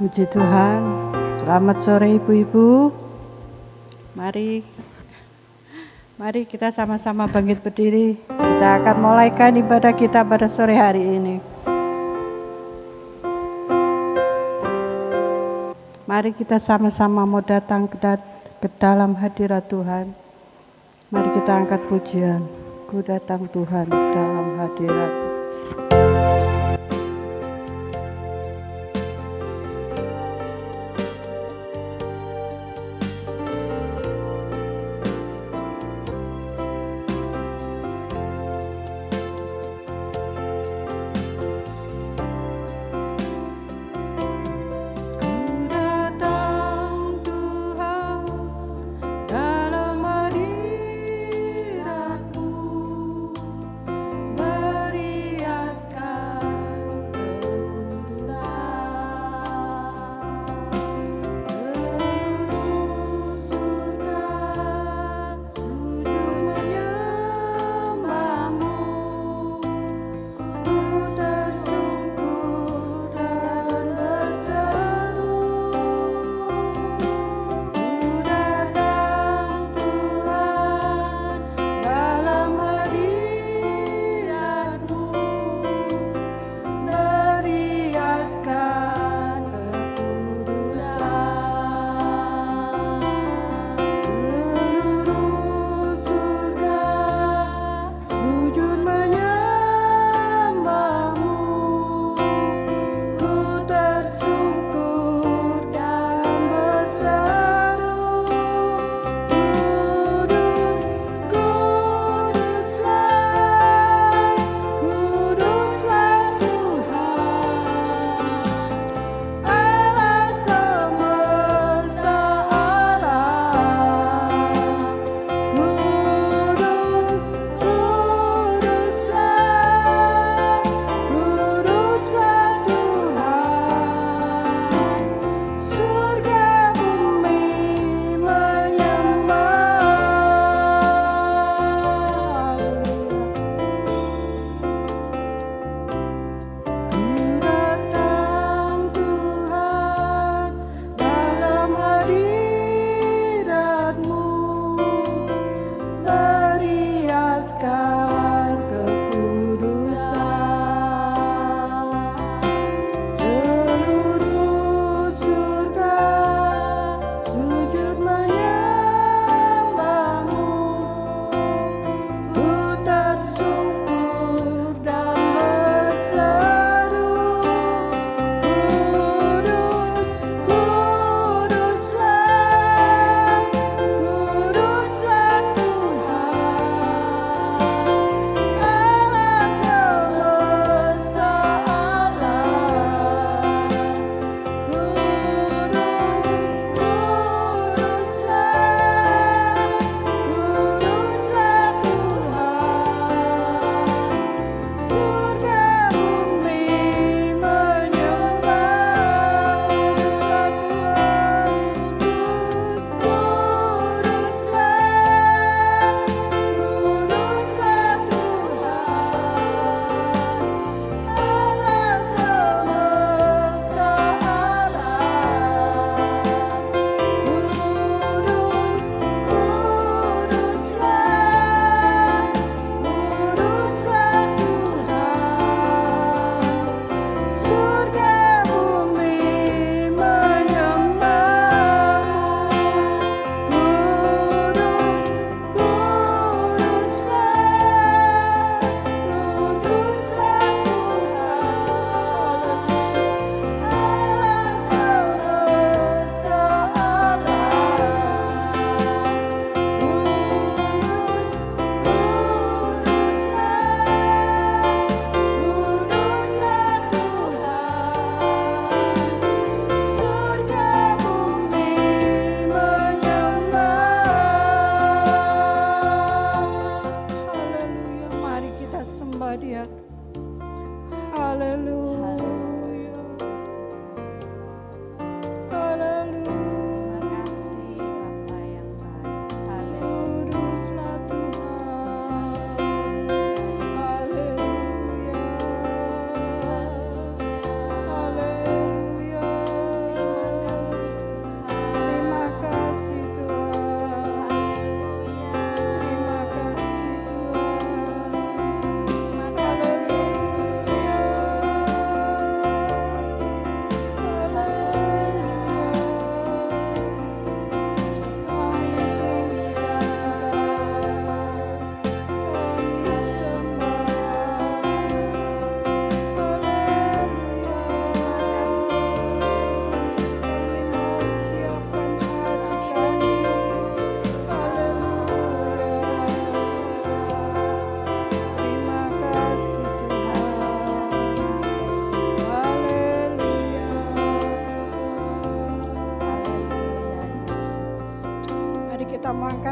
Puji Tuhan. Selamat sore ibu-ibu. Mari kita sama-sama bangkit berdiri. Kita akan mulaikan ibadah kita pada sore hari ini. Mari kita sama-sama mau datang ke dalam hadirat Tuhan. Mari kita angkat pujian. Ku datang Tuhan dalam hadirat. Beri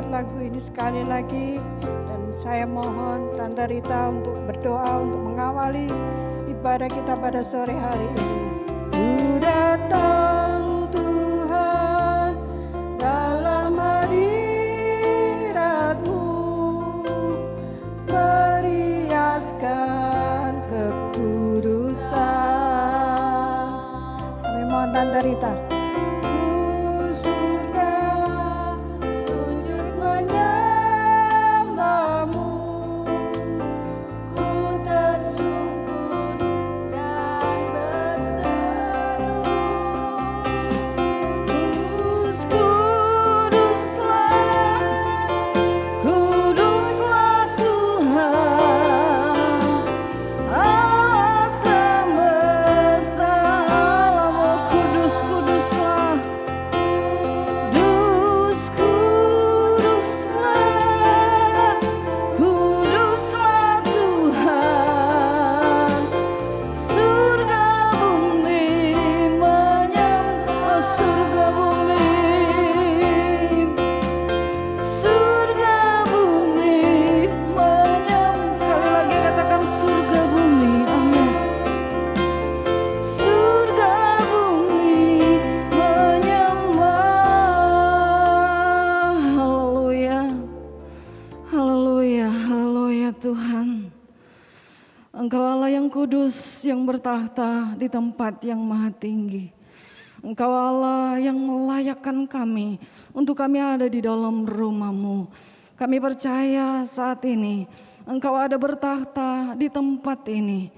mendengar lagu ini sekali lagi. Dan saya mohon Tante Rita untuk berdoa untuk mengawali ibadah kita pada sore hari ini. Ku datang Tuhan dalam hadirat-Mu, periaskan kekudusan. Kami mohon Tante Rita. Kudus yang bertahta di tempat yang maha tinggi. Engkau Allah yang melayakkan kami untuk kami ada di dalam rumah-Mu. Kami percaya saat ini Engkau ada bertahta di tempat ini,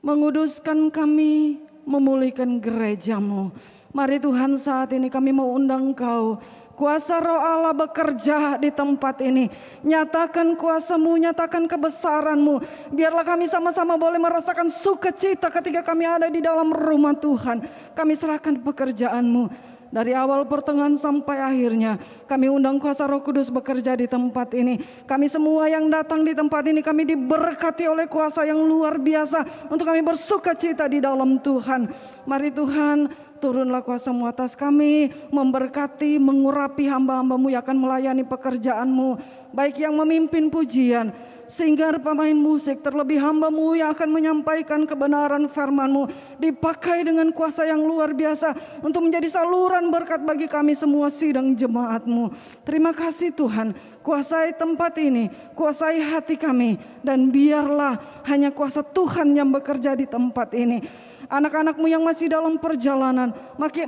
menguduskan kami, memulihkan gereja-Mu. Mari Tuhan, saat ini kami mau undang Engkau, kuasa Roh Allah bekerja di tempat ini. Nyatakan kuasa-Mu, nyatakan kebesaran-Mu. Biarlah kami sama-sama boleh merasakan sukacita ketika kami ada di dalam rumah Tuhan. Kami serahkan pekerjaan-Mu. Dari awal pertengahan sampai akhirnya, kami undang kuasa Roh Kudus bekerja di tempat ini. Kami semua yang datang di tempat ini, kami diberkati oleh kuasa yang luar biasa untuk kami bersukacita di dalam Tuhan. Mari Tuhan, turunlah kuasa-Mu atas kami, memberkati, mengurapi hamba-hamba-Mu yang akan melayani pekerjaan-Mu, baik yang memimpin pujian, sehingga pemain musik, terlebih hamba-Mu yang akan menyampaikan kebenaran firman-Mu, dipakai dengan kuasa yang luar biasa untuk menjadi saluran berkat bagi kami semua sidang jemaat-Mu. Terima kasih Tuhan, kuasai tempat ini, kuasai hati kami, dan biarlah hanya kuasa Tuhan yang bekerja di tempat ini. Anak-anak-Mu yang masih dalam perjalanan,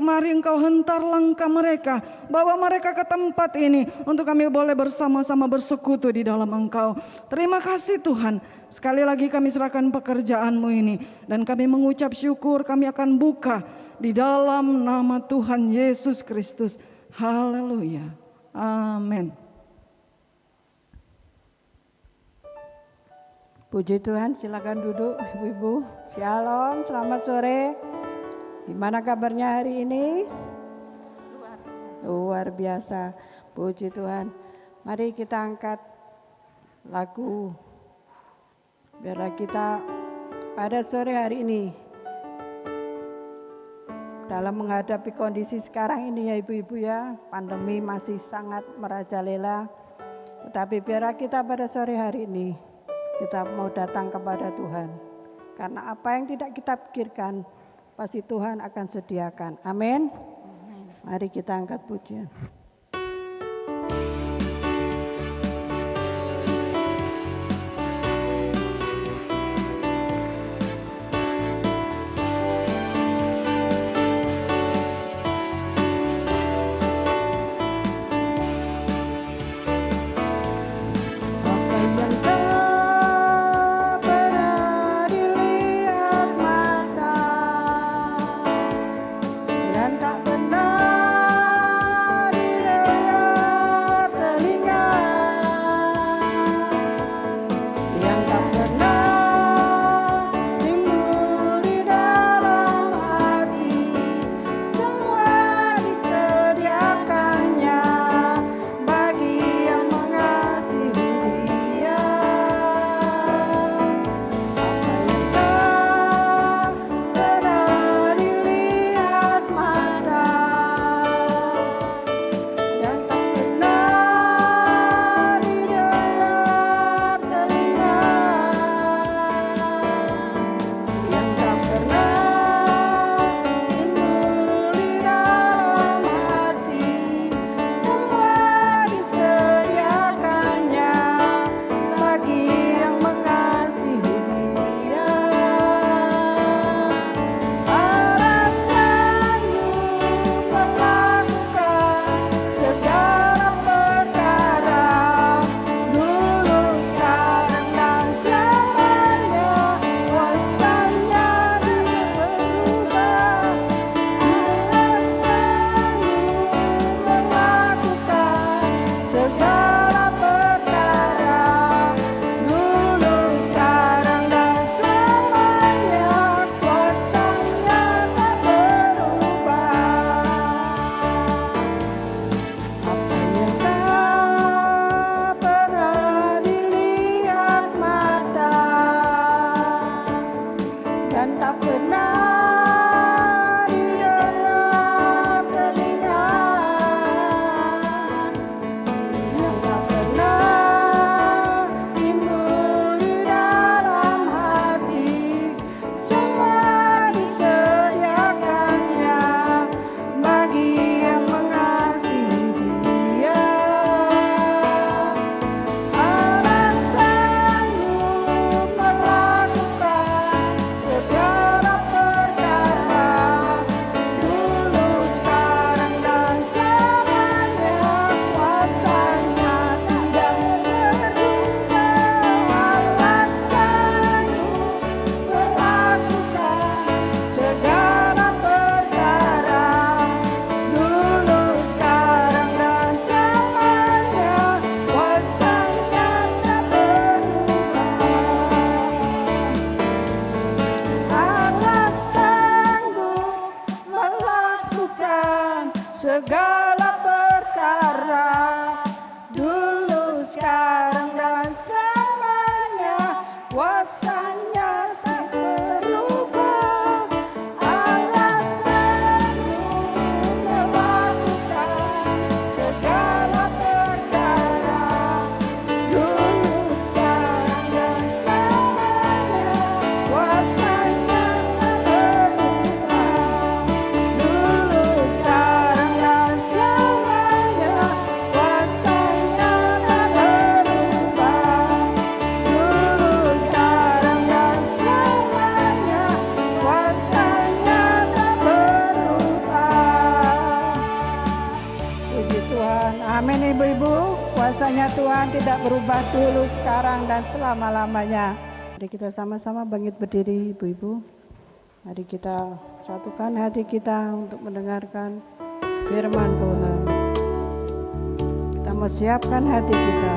mari Engkau hentar langkah mereka, bawa mereka ke tempat ini untuk kami boleh bersama-sama bersekutu di dalam Engkau. Terima kasih Tuhan, sekali lagi kami serahkan pekerjaan-Mu ini, dan kami mengucap syukur, kami akan buka di dalam nama Tuhan Yesus Kristus. Haleluya, amin. Puji Tuhan, silakan duduk Ibu-ibu. Shalom, selamat sore. Gimana kabarnya hari ini? Luar biasa. Puji Tuhan. Mari kita angkat lagu. Biarlah kita pada sore hari ini, dalam menghadapi kondisi sekarang ini ya Ibu-ibu ya, pandemi masih sangat merajalela. Tetapi biarlah kita pada sore hari ini, kita mau datang kepada Tuhan. Karena apa yang tidak kita pikirkan, pasti Tuhan akan sediakan. Amin. Mari kita angkat pujian. Dan tak pernah segala perkara, dulu, sekarang, dan selamanya. Kuasanya tak berubah, alasanmu melakukan segala perkara, dulu, sekarang, dan selamanya. Kuasanya tak berubah, dulu, sekarang, dan selamanya. Kuasanya tak berubah, dulu, sekarang, dan selamanya. Kuasanya tak berubah. Puji Tuhan. Amin ibu-ibu. Kuasanya Tuhan tidak berubah dulu, sekarang, dan selama-lamanya. Mari kita sama-sama bangkit berdiri ibu-ibu. Mari kita satukan hati kita untuk mendengarkan firman Tuhan. Kita mau siapkan hati kita.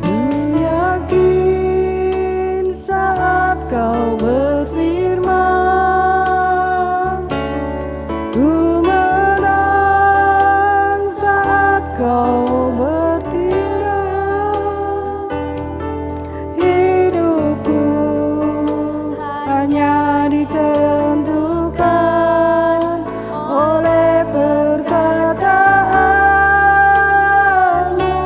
Ku yakin saat kau berfirman, ku menang saat kau bertindak. Hidupku hanya ditentukan oleh perkataanmu.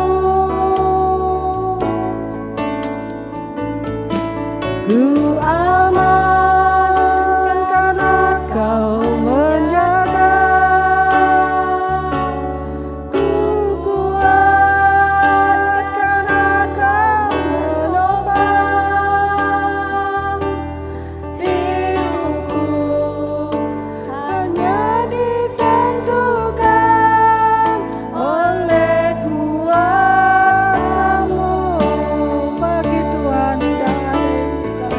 Ku aman karena kau menjaga, ku kuat karena kau menopang. Hidupku hanya ditentukan oleh kuasa-Mu. Bagi Tuhan tidak ada yang kita.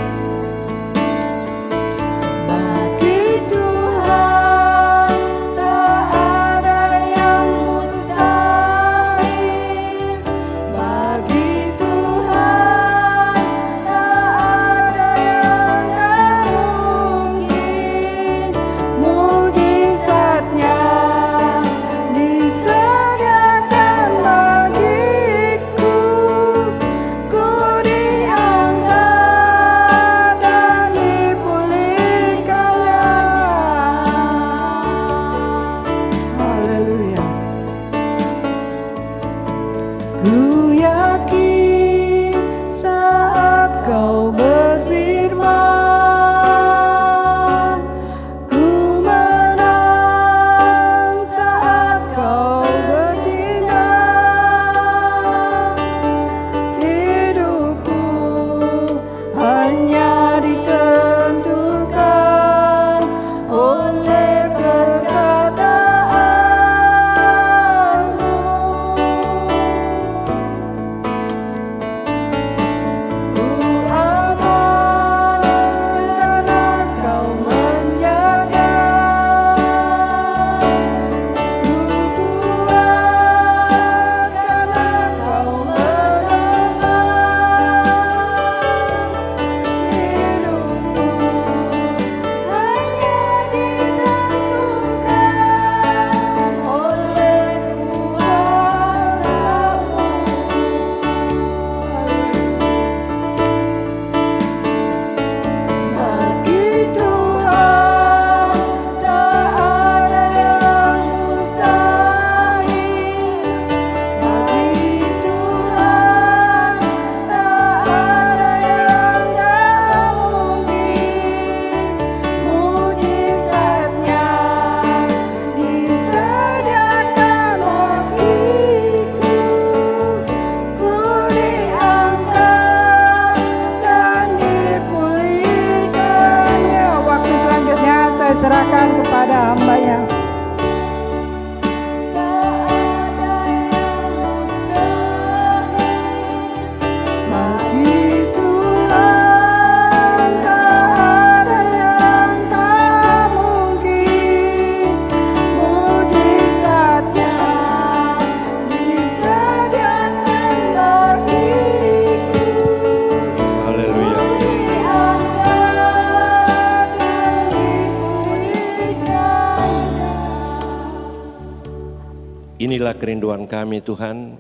inilah kerinduan kami Tuhan.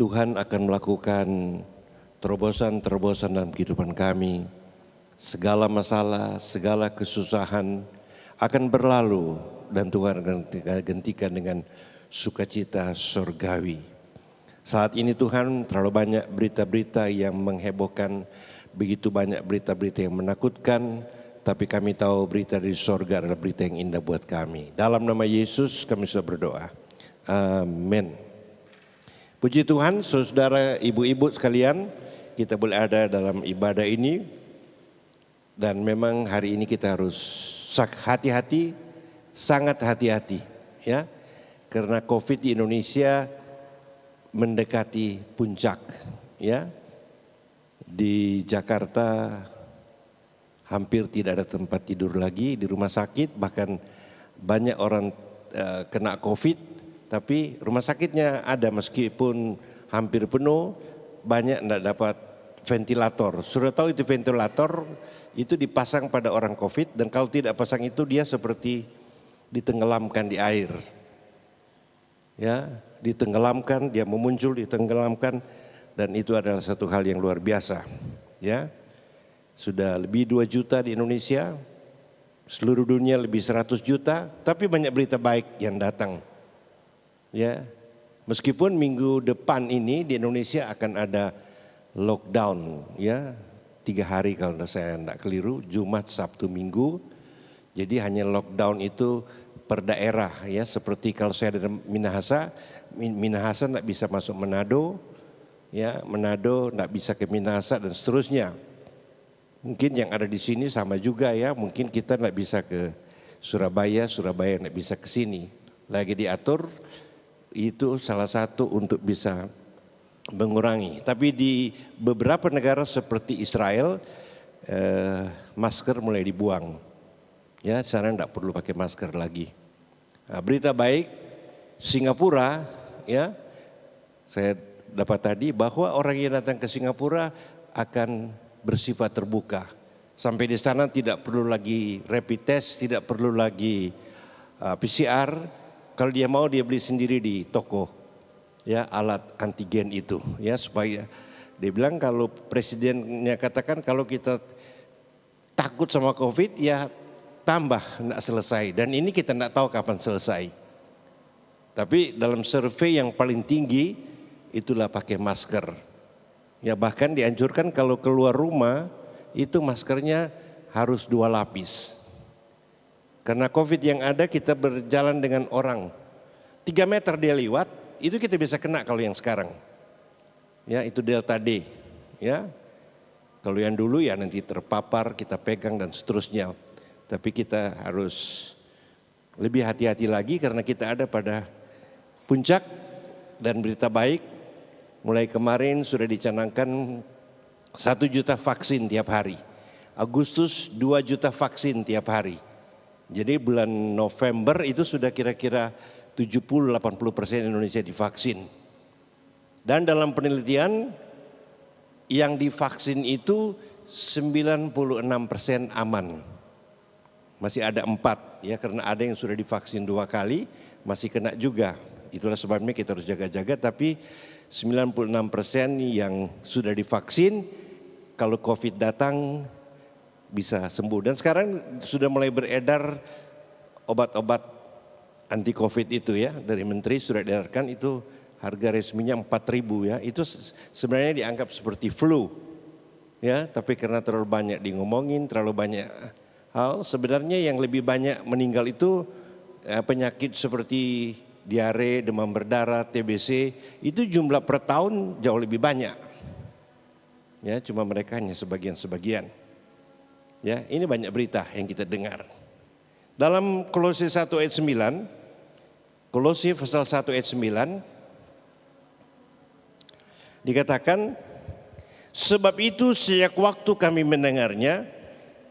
Tuhan akan melakukan terobosan-terobosan dalam kehidupan kami. Segala masalah, segala kesusahan akan berlalu dan Tuhan akan gantikan dengan sukacita surgawi. Saat ini Tuhan terlalu banyak berita-berita yang menghebohkan, begitu banyak berita-berita yang menakutkan, tapi kami tahu berita dari surga adalah berita yang indah buat kami. Dalam nama Yesus kami sudah berdoa. Amin. Puji Tuhan, saudara, ibu-ibu sekalian, kita boleh ada dalam ibadah ini. Dan memang hari ini kita harus hati-hati, sangat hati-hati, ya. Karena COVID di Indonesia mendekati puncak, ya. Di Jakarta hampir tidak ada tempat tidur lagi di rumah sakit, bahkan banyak orang kena COVID, tapi rumah sakitnya ada meskipun hampir penuh, banyak tidak dapat ventilator. Sudah tahu itu ventilator itu dipasang pada orang COVID, dan kalau tidak pasang itu dia seperti ditenggelamkan di air. Ya, ditenggelamkan, dia memuncul, ditenggelamkan, dan itu adalah satu hal yang luar biasa. Ya, sudah lebih 2 juta di Indonesia, seluruh dunia lebih 100 juta, tapi banyak berita baik yang datang. Ya, meskipun minggu depan ini di Indonesia akan ada lockdown, ya 3 hari kalau saya tidak keliru, Jumat, Sabtu, Minggu. Jadi hanya lockdown itu per daerah, ya, seperti kalau saya ada Minahasa tidak bisa masuk Manado, ya, Manado tidak bisa ke Minahasa dan seterusnya. Mungkin yang ada di sini sama juga, ya, mungkin kita tidak bisa ke Surabaya tidak bisa ke sini. Lagi diatur, itu salah satu untuk bisa mengurangi. Tapi di beberapa negara seperti Israel, masker mulai dibuang. Ya, sekarang tidak perlu pakai masker lagi. Nah, berita baik, Singapura, ya, saya dapat tadi bahwa orang yang datang ke Singapura akan bersifat terbuka. Sampai di sana tidak perlu lagi rapid test, tidak perlu lagi PCR. Kalau dia mau dia beli sendiri di toko, ya, alat antigen itu, ya, supaya dia bilang kalau presidennya katakan kalau kita takut sama COVID, ya tambah tidak selesai, dan ini kita tidak tahu kapan selesai. Tapi dalam survei yang paling tinggi itulah pakai masker. Ya, bahkan dianjurkan kalau keluar rumah itu maskernya harus 2 lapis. Karena COVID yang ada kita berjalan dengan orang 3 meter dia lewat, itu kita bisa kena kalau yang sekarang. Ya, itu Delta D. Ya, kalau yang dulu ya nanti terpapar, kita pegang dan seterusnya. Tapi kita harus lebih hati-hati lagi karena kita ada pada puncak, dan berita baik mulai kemarin sudah dicanangkan 1 juta vaksin tiap hari. Agustus 2 juta vaksin tiap hari. Jadi bulan November itu sudah kira-kira 70-80% Indonesia divaksin. Dan dalam penelitian yang divaksin itu 96% aman. Masih ada 4, ya, karena ada yang sudah divaksin 2 kali masih kena juga. Itulah sebabnya kita harus jaga-jaga, tapi 96% yang sudah divaksin kalau COVID datang bisa sembuh. Dan sekarang sudah mulai beredar obat-obat anti COVID itu, ya, dari menteri sudah diedarkan, itu harga resminya 4.000, ya. Itu sebenarnya dianggap seperti flu, ya, tapi karena terlalu banyak ngomongin, terlalu banyak hal, sebenarnya yang lebih banyak meninggal itu penyakit seperti diare, demam berdarah, TBC, itu jumlah per tahun jauh lebih banyak. Ya, cuma mereka hanya sebagian-sebagian. Ya, ini banyak berita yang kita dengar. Dalam Kolose 1 ayat 9, Kolose pasal 1 ayat 9 dikatakan, sebab itu sejak waktu kami mendengarnya,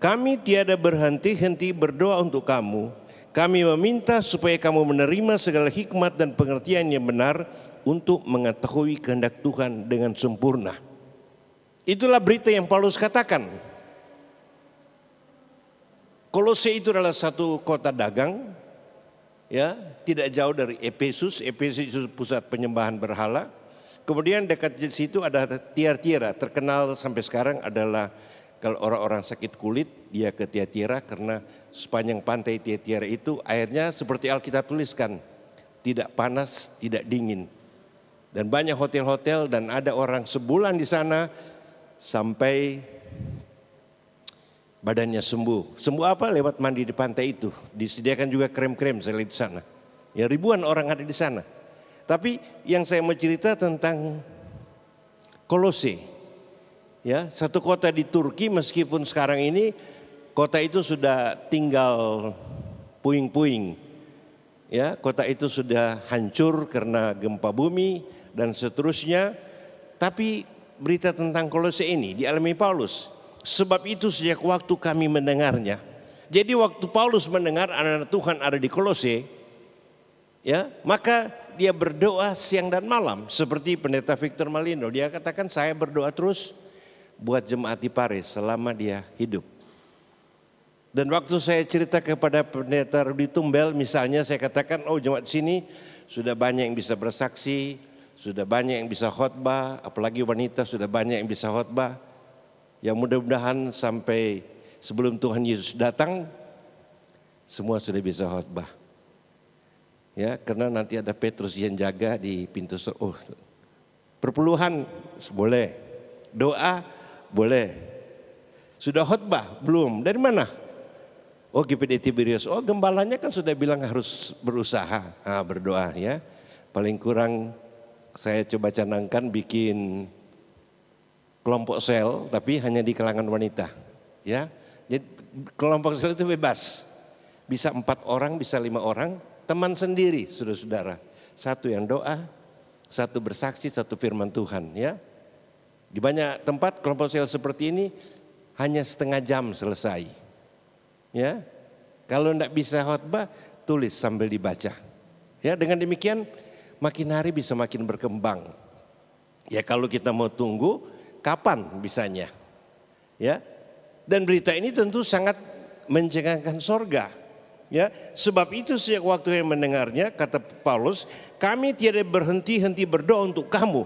kami tiada berhenti-henti berdoa untuk kamu. Kami meminta supaya kamu menerima segala hikmat dan pengertian yang benar untuk mengetahui kehendak Tuhan dengan sempurna. Itulah berita yang Paulus katakan. Kolose itu adalah satu kota dagang, ya, tidak jauh dari Efesus. Efesus itu pusat penyembahan berhala. Kemudian dekat di situ ada Tiatira, terkenal sampai sekarang adalah kalau orang-orang sakit kulit dia ke Tiatira karena sepanjang pantai Tiatira itu airnya seperti Alkitab tuliskan, tidak panas, tidak dingin. Dan banyak hotel-hotel dan ada orang sebulan di sana sampai badannya sembuh. Sembuh apa? Lewat mandi di pantai itu. Disediakan juga krem-krem saya lihat di sana. Ya ribuan orang ada di sana. Tapi yang saya mau cerita tentang Kolose. Ya, satu kota di Turki meskipun sekarang ini kota itu sudah tinggal puing-puing. Ya, kota itu sudah hancur karena gempa bumi dan seterusnya. Tapi berita tentang Kolose ini dialami Paulus. Sebab itu sejak waktu kami mendengarnya. Jadi waktu Paulus mendengar anak-anak Tuhan ada di Kolose, ya, maka dia berdoa siang dan malam seperti pendeta Victor Malino. Dia katakan saya berdoa terus buat jemaat di Paris selama dia hidup. Dan waktu saya cerita kepada pendeta Rudi Tumbel misalnya, saya katakan oh jemaat sini sudah banyak yang bisa bersaksi, sudah banyak yang bisa khotbah, apalagi wanita sudah banyak yang bisa khotbah. Yang mudah-mudahan sampai sebelum Tuhan Yesus datang semua sudah bisa khotbah. Ya, karena nanti ada Petrus yang jaga di pintu surga. Oh, perpuluhan boleh, doa boleh. Sudah khotbah belum? Dari mana? Oh, GPD Tiberius. Oh, gembalanya kan sudah bilang harus berusaha, berdoa ya. Paling kurang saya coba canangkan bikin kelompok sel tapi hanya di kalangan wanita, ya. Jadi kelompok sel itu bebas, bisa 4 orang, bisa 5 orang, teman sendiri, saudara-saudara. Satu yang doa, satu bersaksi, satu firman Tuhan, ya. Di banyak tempat kelompok sel seperti ini hanya setengah jam selesai, ya. Kalau tidak bisa khotbah, tulis sambil dibaca, ya. Dengan demikian makin hari bisa makin berkembang. Ya kalau kita mau tunggu kapan bisanya, ya. Dan berita ini tentu sangat mencengangkan sorga, ya. Sebab itu sejak waktu yang mendengarnya, kata Paulus, kami tiada berhenti-henti berdoa untuk kamu.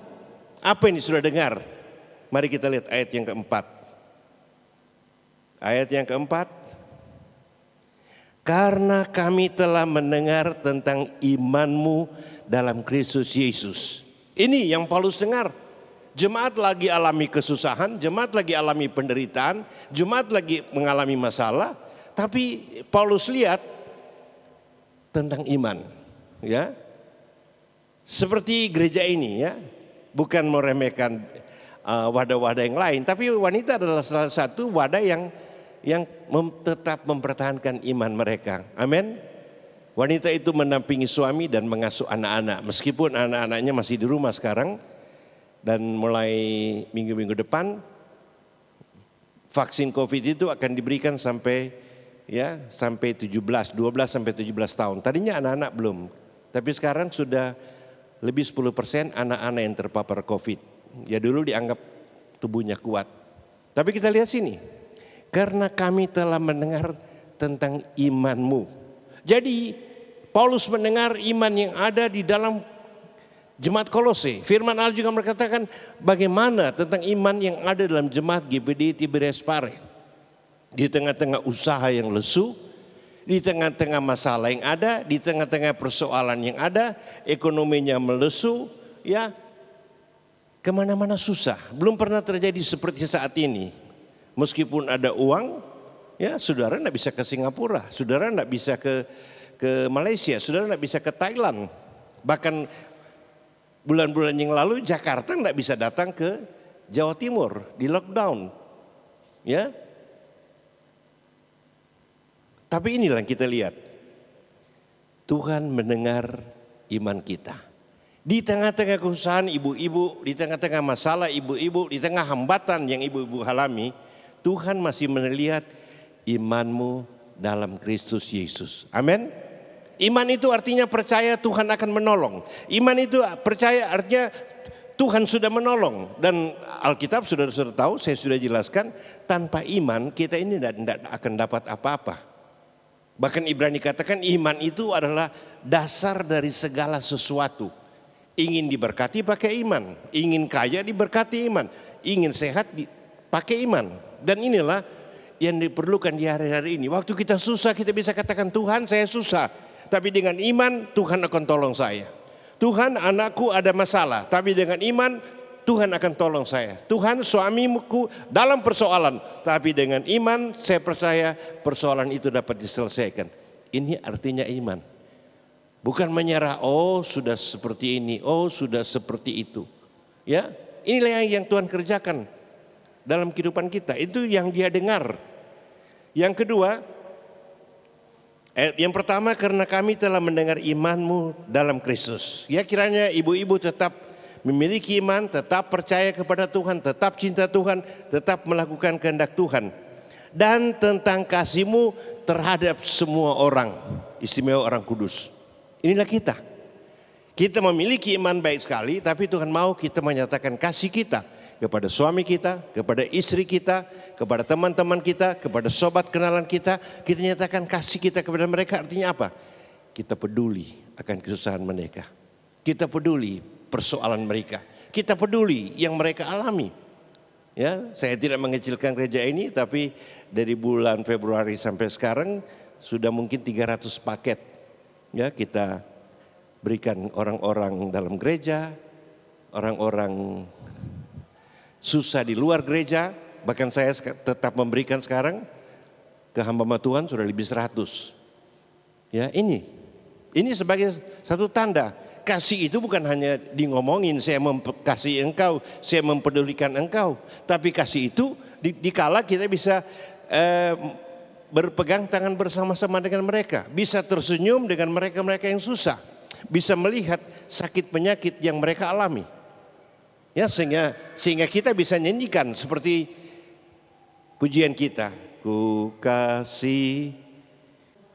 Apa ini sudah dengar? Mari kita lihat ayat yang keempat. Ayat yang keempat. Karena kami telah mendengar tentang imanmu dalam Kristus Yesus. Ini yang Paulus dengar. Jemaat lagi alami kesusahan, jemaat lagi alami penderitaan, jemaat lagi mengalami masalah, tapi Paulus lihat tentang iman, ya. Seperti gereja ini, ya. Bukan meremehkan wadah-wadah yang lain, tapi wanita adalah salah satu wadah yang tetap mempertahankan iman mereka. Amin. Wanita itu mendampingi suami dan mengasuh anak-anak, meskipun anak-anaknya masih di rumah sekarang. Dan mulai minggu-minggu depan vaksin COVID itu akan diberikan sampai 12 sampai 17 tahun. Tadinya anak-anak belum, tapi sekarang sudah lebih 10% anak-anak yang terpapar COVID. Ya dulu dianggap tubuhnya kuat. Tapi kita lihat sini, karena kami telah mendengar tentang imanmu. Jadi Paulus mendengar iman yang ada di dalam jemaat Kolose. Firman Allah juga berkatakan bagaimana tentang iman yang ada dalam jemaat GPD Tiberias Pare. Di tengah-tengah usaha yang lesu, di tengah-tengah masalah yang ada, di tengah-tengah persoalan yang ada, ekonominya melesu, ya kemana-mana susah. Belum pernah terjadi seperti saat ini. Meskipun ada uang, ya saudara tidak bisa ke Singapura, saudara tidak bisa ke Malaysia, saudara tidak bisa ke Thailand. Bahkan bulan-bulan yang lalu Jakarta tidak bisa datang ke Jawa Timur, di lockdown, ya. Tapi inilah yang kita lihat, Tuhan mendengar iman kita. Di tengah-tengah kesusahan ibu-ibu, di tengah-tengah masalah ibu-ibu, di tengah hambatan yang ibu-ibu alami, Tuhan masih melihat imanmu dalam Kristus Yesus. Amin. Iman itu artinya percaya Tuhan akan menolong. Iman itu percaya artinya Tuhan sudah menolong. Dan Alkitab sudah tahu, saya sudah jelaskan, tanpa iman kita ini tidak akan dapat apa-apa. Bahkan Ibrani katakan iman itu adalah dasar dari segala sesuatu. Ingin diberkati pakai iman, ingin kaya diberkati iman, ingin sehat pakai iman. Dan inilah yang diperlukan di hari-hari ini. Waktu kita susah kita bisa katakan, Tuhan saya susah, tapi dengan iman Tuhan akan tolong saya. Tuhan anakku ada masalah, tapi dengan iman Tuhan akan tolong saya. Tuhan suamiku dalam persoalan, tapi dengan iman saya percaya persoalan itu dapat diselesaikan. Ini artinya iman. Bukan menyerah, oh sudah seperti ini, oh sudah seperti itu. Ya, inilah yang Tuhan kerjakan dalam kehidupan kita. Itu yang Dia dengar. Yang kedua, yang pertama, karena kami telah mendengar imanmu dalam Kristus. Ya, kiranya ibu-ibu tetap memiliki iman, tetap percaya kepada Tuhan, tetap cinta Tuhan, tetap melakukan kehendak Tuhan. Dan tentang kasih-Mu terhadap semua orang, istimewa orang kudus. Inilah kita. Kita memiliki iman baik sekali, tapi Tuhan mau kita menyatakan kasih kita kepada suami kita, kepada istri kita, kepada teman-teman kita, kepada sobat kenalan kita. Kita nyatakan kasih kita kepada mereka, artinya apa? Kita peduli akan kesusahan mereka. Kita peduli persoalan mereka. Kita peduli yang mereka alami. Ya, saya tidak mengecilkan gereja ini, tapi dari bulan Februari sampai sekarang sudah mungkin 300 paket ya kita berikan orang-orang dalam gereja, orang-orang susah di luar gereja. Bahkan saya tetap memberikan sekarang ke hamba Tuhan sudah lebih 100. Ya, ini sebagai satu tanda. Kasih itu bukan hanya di ngomongin, saya mengasihi engkau, saya mempedulikan engkau. Tapi kasih itu dikala kita bisa berpegang tangan bersama-sama dengan mereka. Bisa tersenyum dengan mereka-mereka yang susah. Bisa melihat sakit penyakit yang mereka alami. Ya, sehingga kita bisa nyanyikan seperti pujian kita. Ku kasih.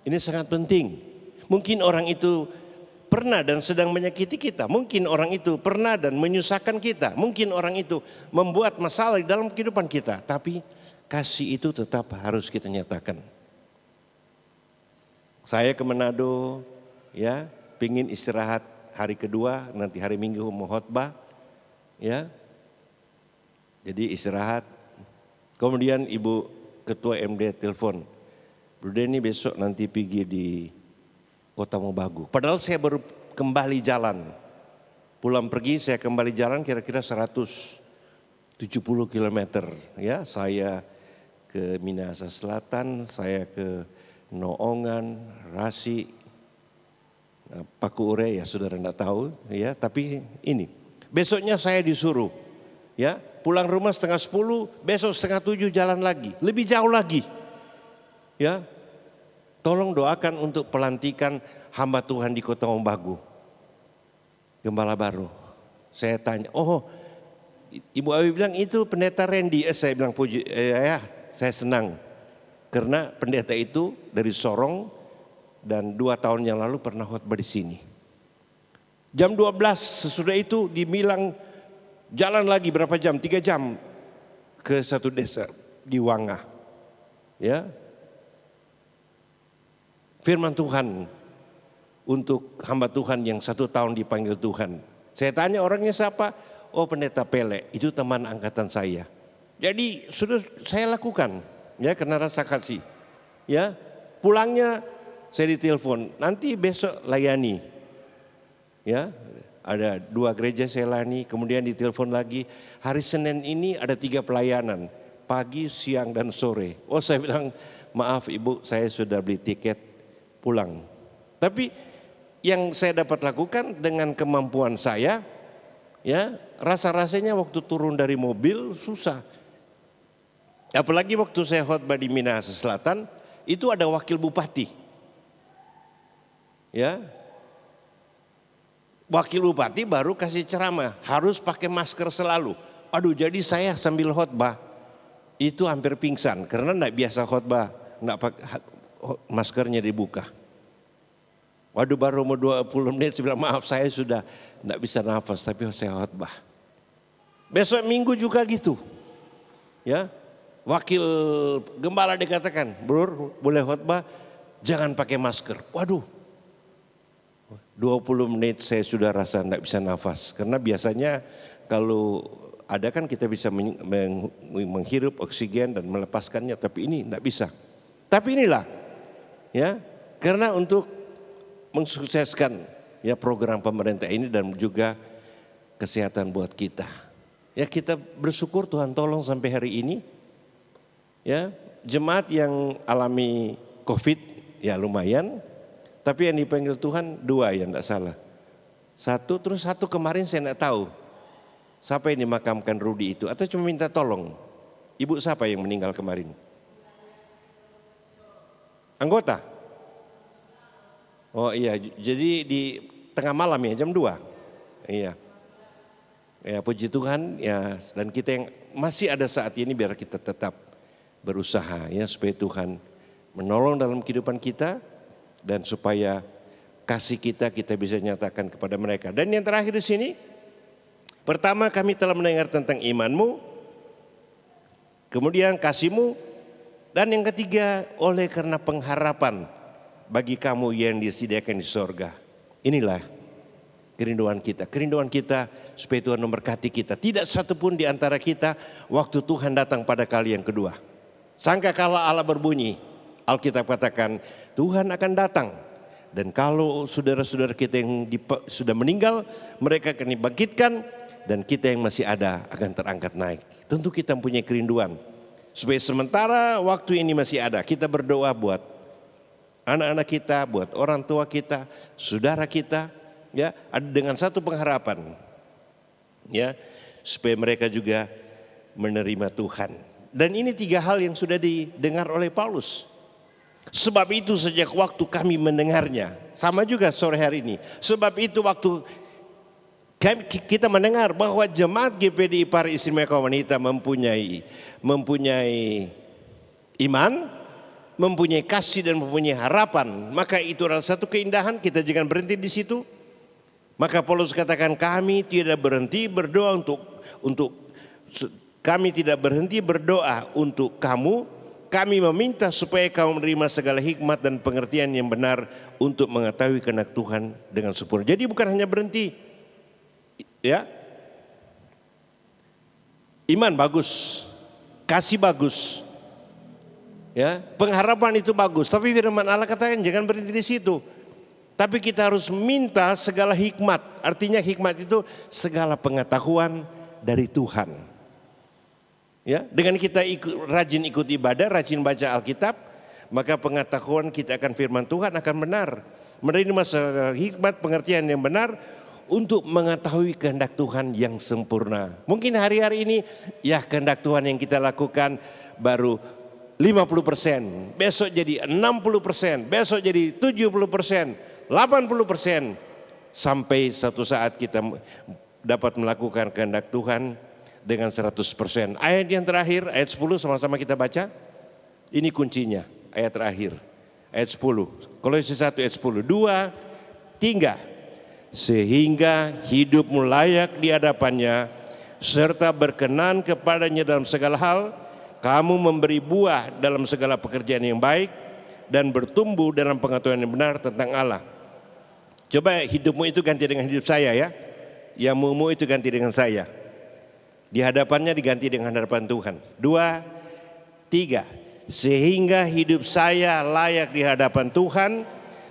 Ini sangat penting. Mungkin orang itu pernah dan sedang menyakiti kita. Mungkin orang itu pernah dan menyusahkan kita. Mungkin orang itu membuat masalah di dalam kehidupan kita. Tapi kasih itu tetap harus kita nyatakan. Saya ke Manado, ya, pingin istirahat hari kedua, nanti hari Minggu mau khotbah, ya. Jadi istirahat. Kemudian Ibu Ketua MD telepon, Bro Denny besok nanti pergi di Kota Mobagu. Padahal saya baru kembali jalan. Pulang pergi saya kembali jalan kira-kira 170 km. Ya, saya ke Minahasa Selatan, saya ke Noongan, Rasi, Paku Ure ya saudara enggak tahu ya, tapi ini. Besoknya saya disuruh ya, pulang rumah 9:30, besok 6:30 jalan lagi, lebih jauh lagi. Ya. Tolong doakan untuk pelantikan hamba Tuhan di Kota Mobagu. Gembala baru. Saya tanya, oh Ibu Awi bilang itu pendeta Randy. Saya bilang puji, ya saya senang. Karena pendeta itu dari Sorong dan 2 tahun yang lalu pernah khotbah di sini. Jam 12 sesudah itu di Milang jalan lagi berapa jam? 3 jam ke satu desa di Wanga. Ya. Firman Tuhan untuk hamba Tuhan yang 1 tahun dipanggil Tuhan. Saya tanya orangnya siapa? Oh pendeta Pele, itu teman angkatan saya. Jadi sudah saya lakukan ya karena rasa kasih. Ya, pulangnya saya ditelepon, nanti besok layani. Ya, ada 2 gereja saya layani, kemudian ditelepon lagi, hari Senin ini ada 3 pelayanan, pagi, siang dan sore. Oh saya bilang, maaf Ibu, saya sudah beli tiket pulang. Tapi yang saya dapat lakukan dengan kemampuan saya, ya rasa-rasanya waktu turun dari mobil susah. Apalagi waktu saya khotbah di Minahasa Selatan, itu ada wakil bupati. Ya, wakil bupati baru kasih ceramah, harus pakai masker selalu. Aduh, jadi saya sambil khotbah itu hampir pingsan karena enggak biasa khotbah, enggak pakai maskernya dibuka. Waduh baru mau 20 menit saya bilang maaf saya sudah tidak bisa nafas tapi saya khotbah. Besok Minggu juga gitu. Ya, wakil gembala dikatakan, Bro boleh khotbah jangan pakai masker. Waduh, 20 menit saya sudah rasa tidak bisa nafas. Karena biasanya kalau ada kan kita bisa menghirup oksigen dan melepaskannya, tapi ini tidak bisa. Tapi inilah, ya, karena untuk mensukseskan ya program pemerintah ini dan juga kesehatan buat kita. Ya kita bersyukur Tuhan tolong sampai hari ini. Ya, jemaat yang alami COVID ya lumayan. Tapi yang dipanggil Tuhan 2 ya enggak salah. 1 terus 1 kemarin saya enggak tahu. Siapa yang dimakamkan Rudi itu atau cuma minta tolong. Ibu siapa yang meninggal kemarin? Anggota? Oh iya, jadi di tengah malam ya jam 2. Iya. Ya puji Tuhan ya, dan kita yang masih ada saat ini biar kita tetap berusaha ya supaya Tuhan menolong dalam kehidupan kita. Dan supaya kasih kita bisa nyatakan kepada mereka. Dan yang terakhir di sini, pertama kami telah mendengar tentang imanmu, kemudian kasihmu, dan yang ketiga oleh karena pengharapan bagi kamu yang disediakan di sorga. Inilah kerinduan kita supaya Tuhan memberkati kita. Tidak satupun di antara kita waktu Tuhan datang pada kali yang kedua. Sangkakala Allah berbunyi, Alkitab katakan Tuhan akan datang, dan kalau saudara-saudara kita yang sudah meninggal, mereka akan dibangkitkan, dan kita yang masih ada akan terangkat naik. Tentu kita mempunyai kerinduan supaya sementara waktu ini masih ada, kita berdoa buat anak-anak kita, buat orang tua kita, saudara kita, ya, dengan satu pengharapan, ya, supaya mereka juga menerima Tuhan. Dan ini 3 hal yang sudah didengar oleh Paulus. Sebab itu sejak waktu kami mendengarnya, sama juga sore hari ini. Sebab itu waktu kita mendengar bahwa jemaat GPDI Pari Istimewa Kaum Wanita mempunyai iman, mempunyai kasih dan mempunyai harapan, maka itu adalah satu keindahan. Kita jangan berhenti di situ. Maka Paulus katakan kami tidak berhenti berdoa kami tidak berhenti berdoa untuk kamu. Kami meminta supaya kamu menerima segala hikmat dan pengertian yang benar untuk mengetahui kehendak Tuhan dengan sempurna. Jadi bukan hanya berhenti, ya. Iman bagus, kasih bagus, ya. Pengharapan itu bagus. Tapi firman Allah katakan jangan berhenti di situ. Tapi kita harus minta segala hikmat. Artinya hikmat itu segala pengetahuan dari Tuhan. Ya, dengan kita rajin ikut ibadah, rajin baca Alkitab, maka pengetahuan kita akan firman Tuhan akan benar. Menerima segala hikmat, pengertian yang benar untuk mengetahui kehendak Tuhan yang sempurna. Mungkin hari-hari ini ya kehendak Tuhan yang kita lakukan baru 50%, besok jadi 60%, besok jadi 70%, 80%, sampai satu saat kita dapat melakukan kehendak Tuhan dengan 100%. Ayat yang terakhir, ayat 10 sama-sama kita baca. Ini kuncinya, ayat terakhir. Ayat 10. Kolose 1 ayat 10. 2, 3. Sehingga hidupmu layak di hadapannya, serta berkenan kepadanya dalam segala hal, kamu memberi buah dalam segala pekerjaan yang baik, dan bertumbuh dalam pengetahuan yang benar tentang Allah. Coba hidupmu itu ganti dengan hidup saya ya. Yang mumu itu ganti dengan saya. Di hadapannya diganti dengan hadapan Tuhan. 2, 3. Sehingga hidup saya layak di hadapan Tuhan,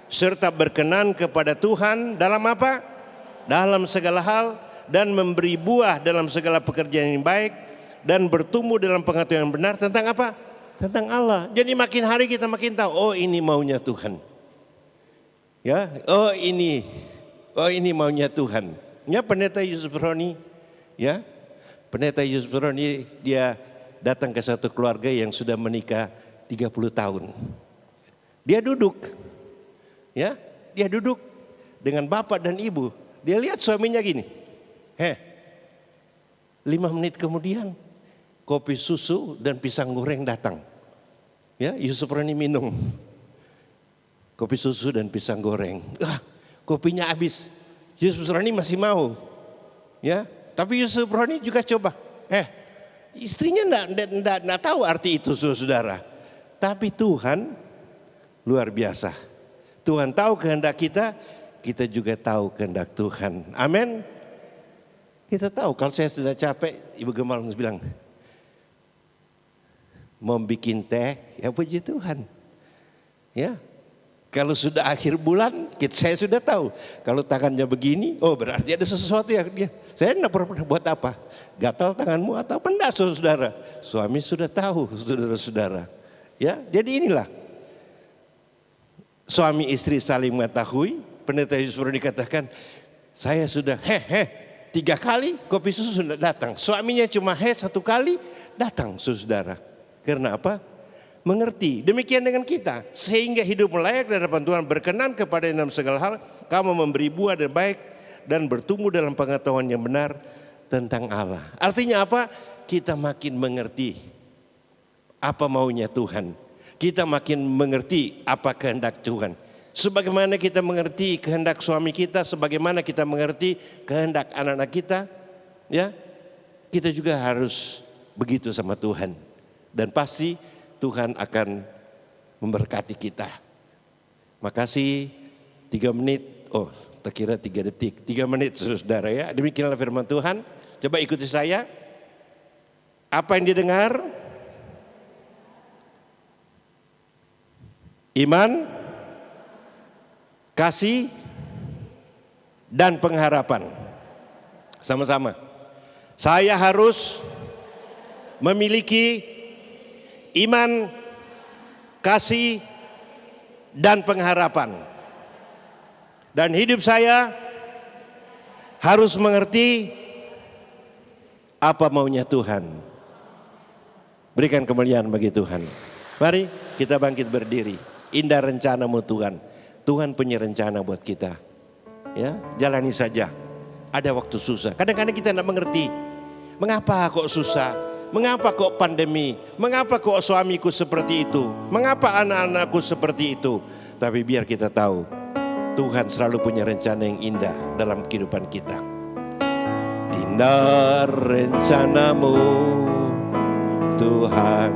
serta berkenan kepada Tuhan dalam apa? Dalam segala hal, dan memberi buah dalam segala pekerjaan yang baik, dan bertumbuh dalam pengetahuan yang benar tentang apa? Tentang Allah. Jadi makin hari kita makin tahu, oh ini maunya Tuhan. Ya, oh ini maunya Tuhan. Ya, Pendeta Yusuf Roni, ya. Pendeta Yusuf Roni dia datang ke satu keluarga yang sudah menikah 30 tahun. Dia duduk, ya, dia duduk dengan bapak dan ibu. Dia lihat suaminya gini, 5 menit kemudian kopi susu dan pisang goreng datang. Ya, Yusuf Roni minum kopi susu dan pisang goreng. Kopinya habis. Yusuf Roni masih mau, ya. Tapi Yusuf Roni juga coba. Istrinya enggak tahu arti itu saudara. Tapi Tuhan Luar biasa. Tuhan tahu kehendak kita, kita juga tahu kehendak Tuhan. Amin. Kita tahu kalau saya sudah capek, Ibu Gemal bilang, mau bikin teh, ya puji Tuhan. Ya, kalau sudah akhir bulan, saya sudah tahu. Kalau tangannya begini, oh berarti ada sesuatu yang dia. Saya tidak pernah buat apa. Gatal tanganmu atau apa enggak, saudara. Suami sudah tahu, saudara-saudara. Ya, jadi inilah. Suami istri saling mengetahui. Pendeta Yesus pernah dikatakan, saya sudah 3 kali kopi susu sudah datang. Suaminya cuma 1 kali datang, saudara. Karena apa? Mengerti. Demikian dengan kita. Sehingga hidup layak di hadapan Tuhan, berkenan kepada dalam segala hal. Kamu memberi buah dan baik dan bertumbuh dalam pengetahuan yang benar tentang Allah. Artinya apa? Kita makin mengerti apa maunya Tuhan. Kita makin mengerti apa kehendak Tuhan. Sebagaimana kita mengerti kehendak suami kita, sebagaimana kita mengerti kehendak anak-anak kita, ya, kita juga harus begitu sama Tuhan. Dan pasti Tuhan akan memberkati kita. Makasih 3 menit, tak kira 3 detik, 3 menit saudara ya. Demikianlah firman Tuhan. Coba ikuti saya. Apa yang didengar? Iman, kasih, dan pengharapan. Sama-sama. Saya harus memiliki iman, kasih, dan pengharapan. Dan hidup saya harus mengerti apa maunya Tuhan. Berikan kemuliaan bagi Tuhan. Mari kita bangkit berdiri. Indah rencanamu Tuhan. Tuhan punya rencana buat kita. Ya, jalani saja. Ada waktu susah. Kadang-kadang kita tidak mengerti. Mengapa kok susah? Mengapa kok pandemi? Mengapa kok suamiku seperti itu? Mengapa anak-anakku seperti itu? Tapi biar kita tahu, Tuhan selalu punya rencana yang indah dalam kehidupan kita. Indah rencanamu Tuhan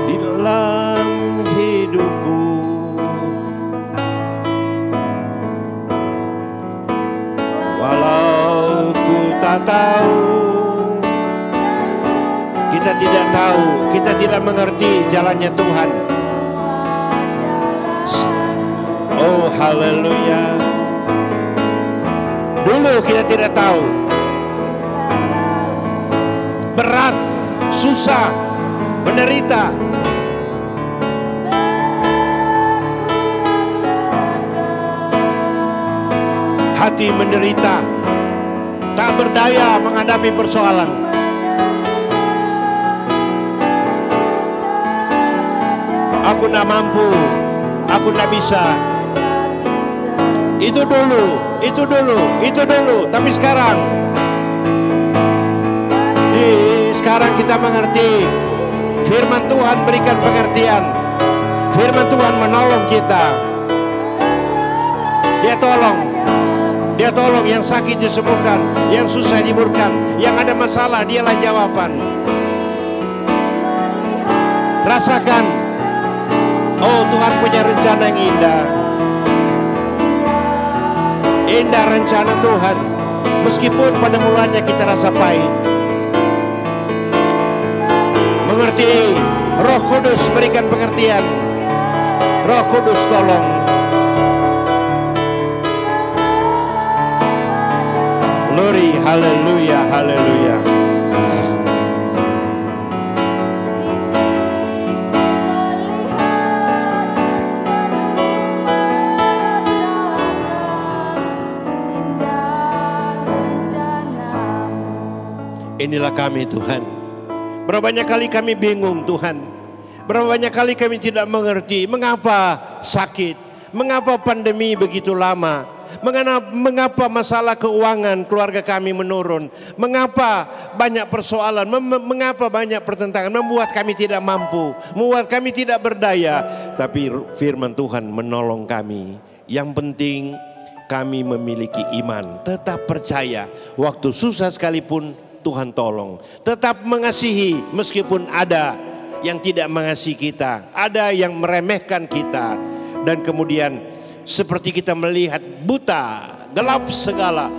di dalam hidupku. Walau ku tak tahu, kita tidak tahu, kita tidak mengerti jalannya Tuhan. Oh haleluya. Dulu kita tidak tahu, berat, susah, menderita. Hati menderita, tak berdaya menghadapi persoalan. Aku tak mampu, aku tak bisa. Itu dulu. Tapi sekarang kita mengerti. Firman Tuhan berikan pengertian. Firman Tuhan menolong kita. Dia tolong yang sakit disembuhkan, yang susah diburkan, yang ada masalah dialah jawaban. Rasakan, oh Tuhan punya rencana yang indah. Indah rencana Tuhan, meskipun pada mulanya kita rasa pahit. Mengerti, Roh Kudus berikan pengertian. Roh Kudus tolong. Glory, haleluya, haleluya. Inilah kami Tuhan. Berapa banyak kali kami bingung Tuhan. Berapa banyak kali kami tidak mengerti mengapa sakit, mengapa pandemi begitu lama, mengapa masalah keuangan keluarga kami menurun, mengapa banyak persoalan, mengapa banyak pertentangan, membuat kami tidak mampu, membuat kami tidak berdaya. Tapi firman Tuhan menolong kami. Yang penting kami memiliki iman, tetap percaya. Waktu susah sekalipun Tuhan tolong. Tetap mengasihi meskipun ada yang tidak mengasihi kita, ada yang meremehkan kita, dan kemudian seperti kita melihat buta, gelap segala.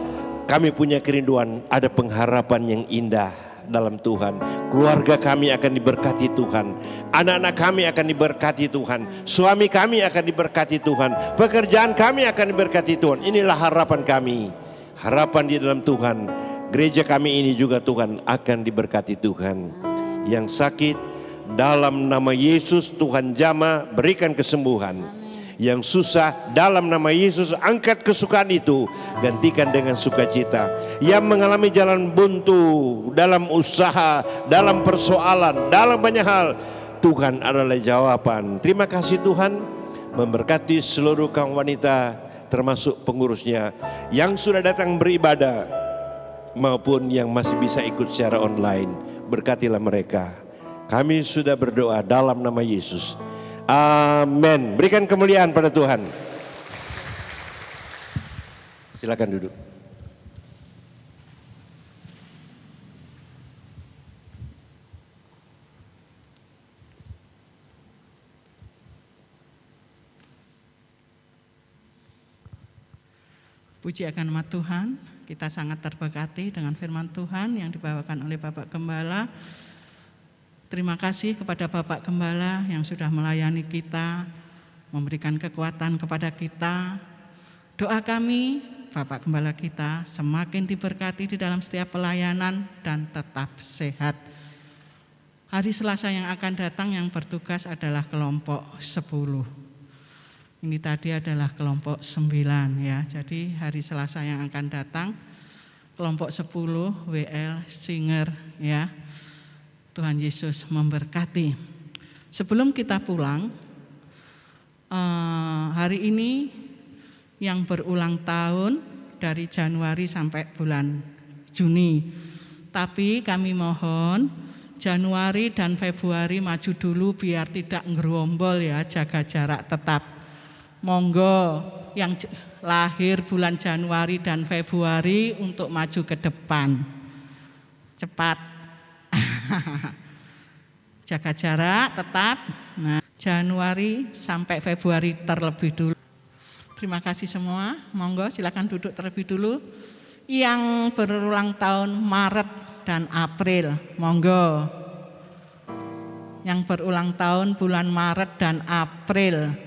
Kami punya kerinduan, ada pengharapan yang indah dalam Tuhan. Keluarga kami akan diberkati Tuhan, anak-anak kami akan diberkati Tuhan, suami kami akan diberkati Tuhan, pekerjaan kami akan diberkati Tuhan. Inilah harapan kami, harapan di dalam Tuhan. Gereja kami ini juga Tuhan akan diberkati Tuhan. Yang sakit dalam nama Yesus Tuhan jamah, berikan kesembuhan. Yang susah dalam nama Yesus angkat kesukaan itu, gantikan dengan sukacita. Yang mengalami jalan buntu dalam usaha, dalam persoalan, dalam banyak hal, Tuhan adalah jawaban. Terima kasih Tuhan, memberkati seluruh kaum wanita termasuk pengurusnya yang sudah datang beribadah maupun yang masih bisa ikut secara online. Berkatilah mereka. Kami sudah berdoa dalam nama Yesus. Amin. Berikan kemuliaan pada Tuhan. Silakan duduk. Puji akan nama Tuhan, kita sangat terberkati dengan firman Tuhan yang dibawakan oleh Bapak Gembala. Terima kasih kepada Bapak Gembala yang sudah melayani kita, memberikan kekuatan kepada kita. Doa kami, Bapak Gembala kita semakin diberkati di dalam setiap pelayanan dan tetap sehat. Hari Selasa yang akan datang yang bertugas adalah kelompok 10. Ini tadi adalah kelompok 9 ya. Jadi hari Selasa yang akan datang kelompok 10 WL Singer ya. Tuhan Yesus memberkati. Sebelum kita pulang, hari ini yang berulang tahun dari Januari sampai bulan Juni. Tapi kami mohon Januari dan Februari maju dulu biar tidak ngerombol ya, jaga jarak tetap. Monggo yang lahir bulan Januari dan Februari untuk maju ke depan. Cepat. Jaga jarak tetap. Nah, Januari sampai Februari terlebih dulu. Terima kasih semua. Monggo silakan duduk terlebih dulu. Yang berulang tahun Maret dan April, monggo. Yang berulang tahun bulan Maret dan April.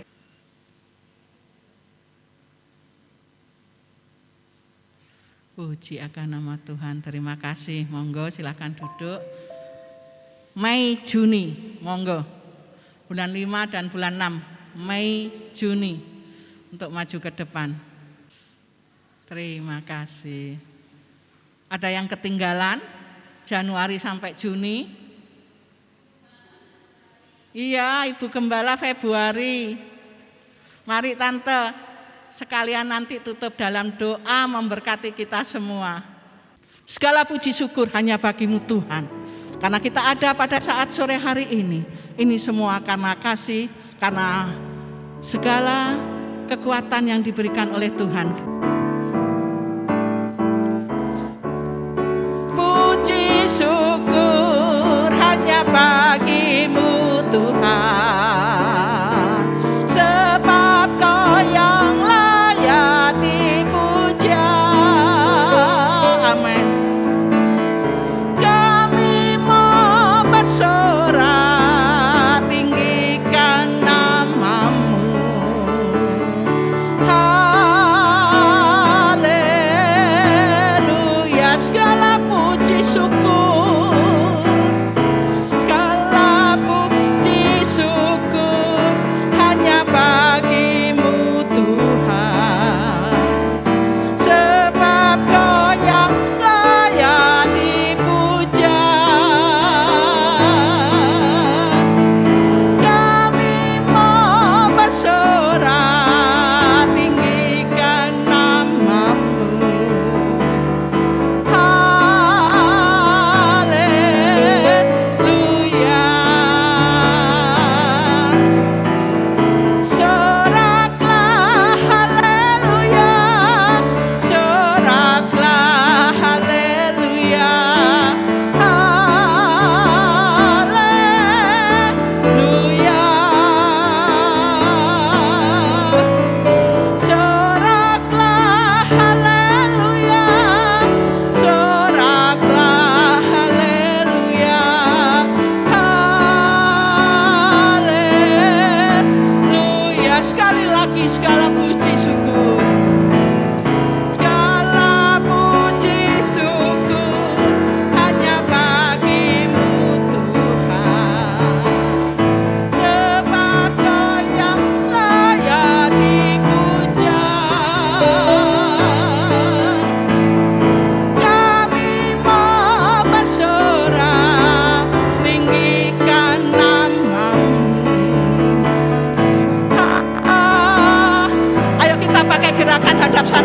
Puji akan nama Tuhan. Terima kasih. Monggo silakan duduk. Mei, Juni, monggo. Bulan 5 dan bulan 6, Mei, Juni untuk maju ke depan. Terima kasih. Ada yang ketinggalan? Januari sampai Juni? Iya, Ibu Gembala Februari. Mari Tante, sekalian nanti tutup dalam doa memberkati kita semua. Segala puji syukur hanya bagimu Tuhan. Karena kita ada pada saat sore hari ini. Ini semua karena kasih, karena segala kekuatan yang diberikan oleh Tuhan. Puji syukur hanya bagimu Tuhan, sebab Kau yang layak dipuja. Amin. Kami mau bersorak tinggikan namamu.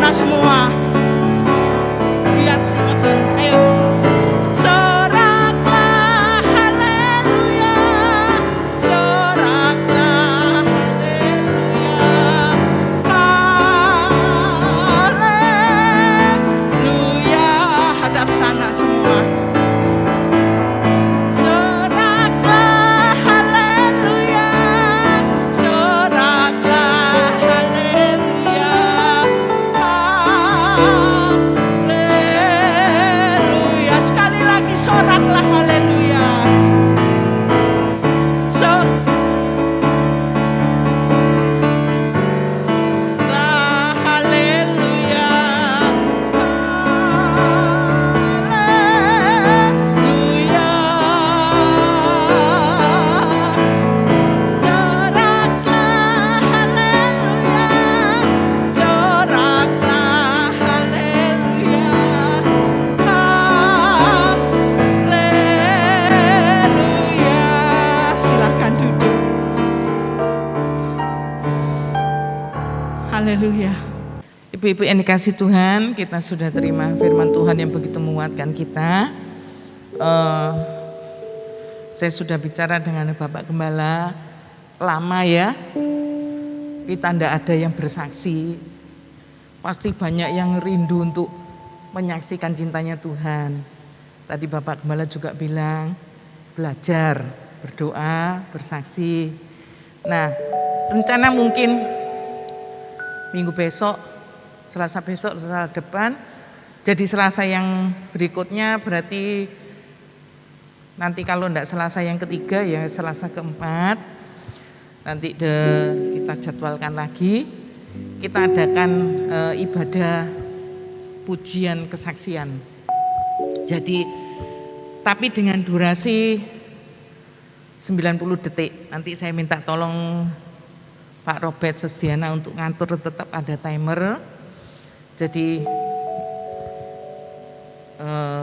kita semua. Biar ayo. Soraklah haleluya, soraklah haleluya, haleluya. Hadap sana semua. Soraklah haleluya, soraklah haleluya, haleluya. Sekali lagi soraklah haleluya. Soraklah haleluya, haleluya. Soraklah haleluya, soraklah haleluya, haleluya. Silakan duduk. Haleluya. Ibu-ibu yang dikasih Tuhan, kita sudah terima firman Tuhan yang begitu menguatkan kita. Saya sudah bicara dengan Bapak Gembala lama ya, kita tidak ada yang bersaksi. Pasti banyak yang rindu untuk menyaksikan cintanya Tuhan. Tadi Bapak Gembala juga bilang, belajar, berdoa, bersaksi. Nah, rencana mungkin minggu besok, Selasa besok, Selasa depan. Jadi Selasa yang berikutnya berarti nanti kalau enggak Selasa yang ketiga ya Selasa keempat. Nanti kita jadwalkan lagi. Kita adakan ibadah pujian kesaksian. Jadi tapi dengan durasi 90 detik. Nanti saya minta tolong Pak Robert Sestiana untuk ngatur, tetap ada timer. Jadi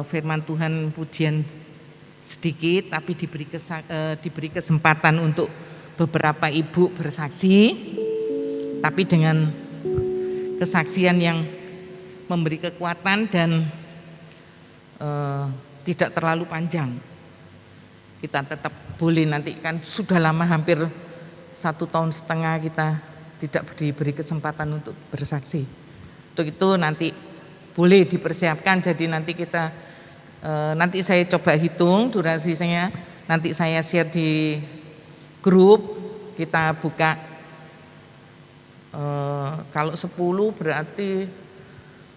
firman Tuhan pujian sedikit, tapi diberi kesempatan untuk beberapa ibu bersaksi, tapi dengan kesaksian yang memberi kekuatan dan tidak terlalu panjang. Kita tetap boleh, nanti kan sudah lama hampir 1,5 tahun kita tidak diberi kesempatan untuk bersaksi. Untuk itu nanti boleh dipersiapkan. Jadi nanti kita nanti saya coba hitung durasinya. Nanti saya share di grup. Kita buka kalau 10 berarti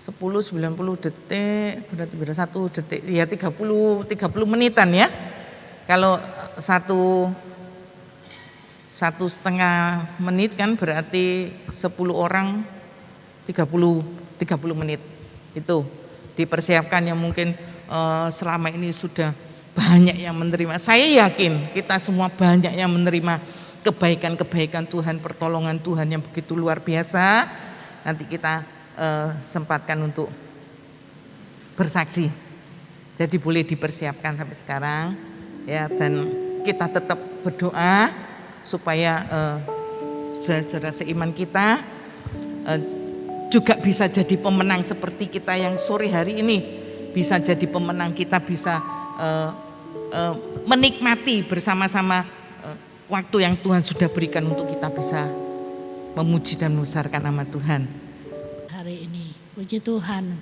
10 90 detik berarti berapa 1 detik ya 30 menitan ya. Kalau 1,5 menit kan berarti 10 orang 30 menit. Itu dipersiapkan yang mungkin selama ini sudah banyak yang menerima. Saya yakin kita semua banyak yang menerima kebaikan-kebaikan Tuhan, pertolongan Tuhan yang begitu luar biasa. Nanti kita sempatkan untuk bersaksi. Jadi boleh dipersiapkan sampai sekarang ya, dan kita tetap berdoa supaya saudara-saudara seiman kita juga bisa jadi pemenang seperti kita yang sore hari ini, bisa jadi pemenang, kita bisa menikmati bersama-sama waktu yang Tuhan sudah berikan untuk kita bisa memuji dan membesarkan nama Tuhan. Hari ini, puji Tuhan.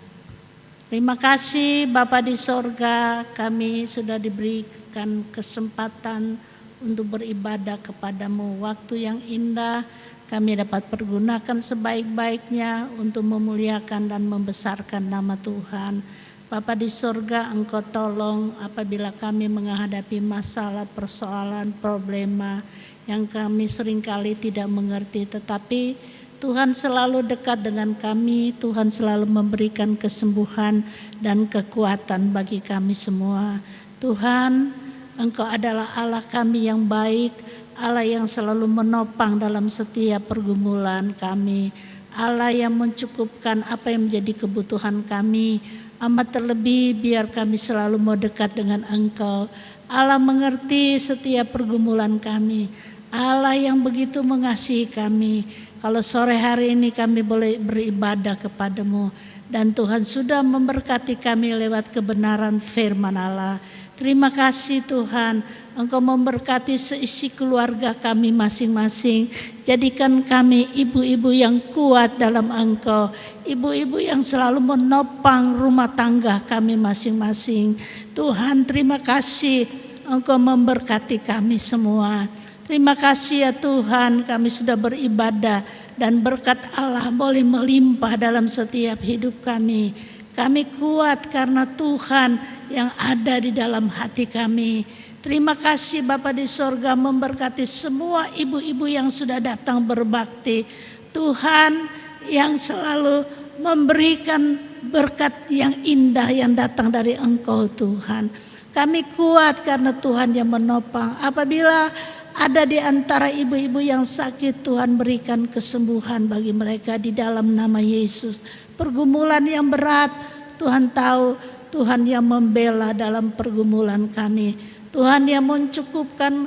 Terima kasih Bapa di sorga, kami sudah diberikan kesempatan untuk beribadah kepadamu. Waktu yang indah kami dapat pergunakan sebaik-baiknya untuk memuliakan dan membesarkan nama Tuhan. Bapa di sorga, Engkau tolong apabila kami menghadapi masalah, persoalan, problema yang kami seringkali tidak mengerti, tetapi Tuhan selalu dekat dengan kami. Tuhan selalu memberikan kesembuhan dan kekuatan bagi kami semua. Tuhan, Engkau adalah Allah kami yang baik, Allah yang selalu menopang dalam setiap pergumulan kami, Allah yang mencukupkan apa yang menjadi kebutuhan kami. Amat terlebih biar kami selalu mau dekat dengan Engkau. Allah mengerti setiap pergumulan kami. Allah yang begitu mengasihi kami. Kalau sore hari ini kami boleh beribadah kepadamu, dan Tuhan sudah memberkati kami lewat kebenaran firman Allah. Terima kasih Tuhan, Engkau memberkati seisi keluarga kami masing-masing. Jadikan kami ibu-ibu yang kuat dalam Engkau, ibu-ibu yang selalu menopang rumah tangga kami masing-masing. Tuhan, terima kasih Engkau memberkati kami semua. Terima kasih ya Tuhan, kami sudah beribadah dan berkat Allah boleh melimpah dalam setiap hidup kami. Kami kuat karena Tuhan yang ada di dalam hati kami. Terima kasih Bapa di sorga memberkati semua ibu-ibu yang sudah datang berbakti. Tuhan yang selalu memberikan berkat yang indah yang datang dari Engkau Tuhan. Kami kuat karena Tuhan yang menopang. Apabila ada di antara ibu-ibu yang sakit, Tuhan berikan kesembuhan bagi mereka di dalam nama Yesus. Pergumulan yang berat, Tuhan tahu, Tuhan yang membela dalam pergumulan kami. Tuhan yang mencukupkan,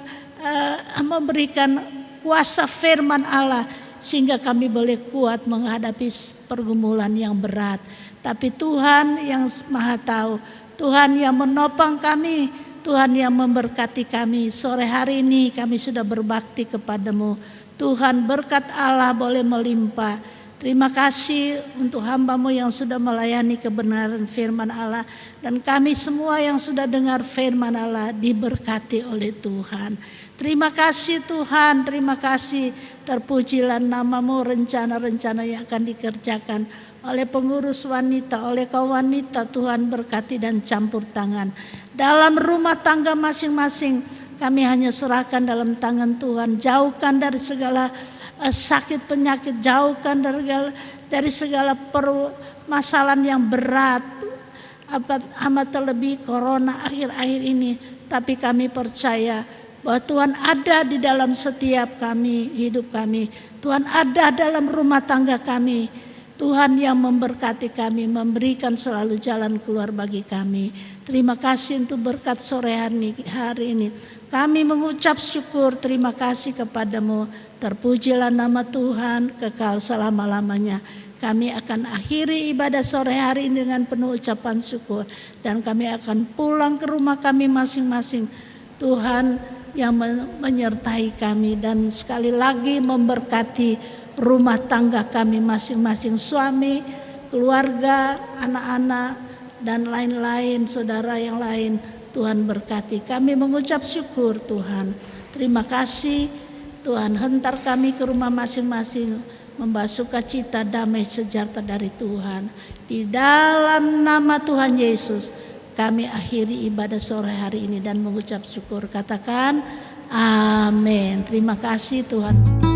memberikan kuasa firman Allah sehingga kami boleh kuat menghadapi pergumulan yang berat. Tapi Tuhan yang Maha tahu, Tuhan yang menopang kami, Tuhan yang memberkati kami. Sore hari ini kami sudah berbakti kepadamu. Tuhan, berkat Allah boleh melimpah. Terima kasih untuk hamba-Mu yang sudah melayani kebenaran firman Allah. Dan kami semua yang sudah dengar firman Allah diberkati oleh Tuhan. Terima kasih Tuhan, terima kasih. Terpujilah nama-Mu, rencana-rencana yang akan dikerjakan oleh pengurus wanita, oleh kaum wanita. Tuhan berkati dan campur tangan. Dalam rumah tangga masing-masing kami hanya serahkan dalam tangan Tuhan. Jauhkan dari segala sakit penyakit, jauhkan dari segala permasalahan yang berat, amat terlebih corona akhir-akhir ini. Tapi kami percaya bahwa Tuhan ada di dalam setiap kami, hidup kami. Tuhan ada dalam rumah tangga kami. Tuhan yang memberkati kami, memberikan selalu jalan keluar bagi kami. Terima kasih untuk berkat sore hari ini. Kami mengucap syukur, terima kasih kepadamu. Terpujilah nama Tuhan kekal selama-lamanya. Kami akan akhiri ibadah sore hari ini dengan penuh ucapan syukur. Dan kami akan pulang ke rumah kami masing-masing. Tuhan yang menyertai kami dan sekali lagi memberkati rumah tangga kami masing-masing, suami, keluarga, anak-anak, dan lain-lain, saudara yang lain. Tuhan berkati. Kami mengucap syukur Tuhan. Terima kasih Tuhan. Hentar kami ke rumah masing-masing, membawa sukacita, damai, sejahtera dari Tuhan. Di dalam nama Tuhan Yesus, kami akhiri ibadah sore hari ini dan mengucap syukur. Katakan amin. Terima kasih Tuhan.